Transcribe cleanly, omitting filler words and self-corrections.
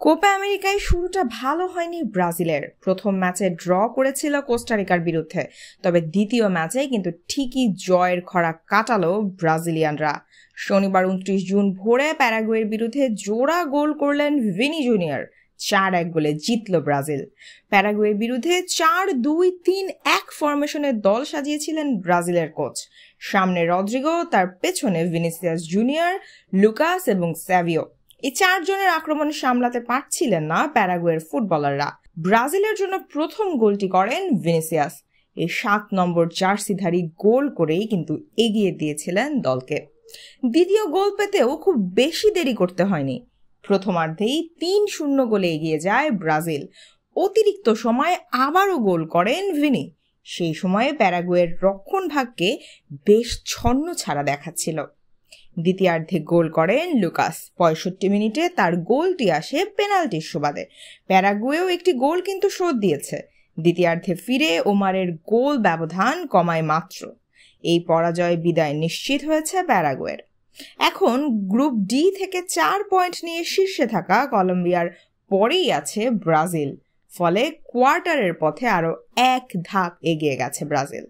Copa আমেরিকায় শুরুটা ভালো হয়নি ব্রাজিলের। প্রথম ম্যাচে ড্র করেছিল কোস্টারিকার বিরুদ্ধে, তবে দ্বিতীয় ম্যাচে কিন্তু ঠিকই জয়ের খরা কাটালো ব্রাজিলিয়ানরা। শনিবার 29 জুন ভোরে প্যারাগুয়ের বিরুদ্ধে জোড়া গোল করলেন ভিনি জুনিয়র। 4-1 গোলে জিতল ব্রাজিল। প্যারাগুয়ের বিরুদ্ধে 4-2-3-1 ফরমেশনের দল সাজিয়েছিলেন ব্রাজিলের কোচ। সামনে রদ্রিগো, তার পেছনে ভিনিসিয়াস জুনিয়র, লুকাস এবং স্যাভিও। এই 4 জনের আক্রমণ সামলাতে পারছিলেন না প্যারাগুয়ের ফুটবলাররা। ব্রাজিলের জন্য প্রথম গোলটি করেন ভিনিসিয়াস। এই 7 নম্বর জার্সিধারী গোল করেই কিন্তু এগিয়ে দিয়েছিলেন দলকে। দ্বিতীয় গোল পেতেও খুব বেশি দেরি করতে হয়নি। প্রথমার্ধেই 3-0 গোলে এগিয়ে যায় ব্রাজিল। অতিরিক্ত সময় আবারও গোল করেন ভিনি। সেই সময়ে প্যারাগুয়ের রক্ষণভাগকে বেশ ছন্ন ছাড়া দেখাচ্ছিল। দ্বিতীয়ার্ধে গোল করেন লুকাস। 65 মিনিটে তার গোলটি আসে পেনাল্টির সুবাদে। প্যারাগুয়েও একটি গোল কিন্তু শোধ দিয়েছে। দ্বিতীয়ার্ধে ফিরে ওমারের গোল ব্যবধান কমায় মাত্র। এই পরাজয় বিদায় নিশ্চিত হয়েছে প্যারাগুয়ের। এখন গ্রুপ ডি থেকে 4 পয়েন্ট নিয়ে শীর্ষে থাকা কলম্বিয়ার পরেই আছে ব্রাজিল। ফলে কোয়ার্টারের পথে আরও 1 ধাপ এগিয়ে গেছে ব্রাজিল।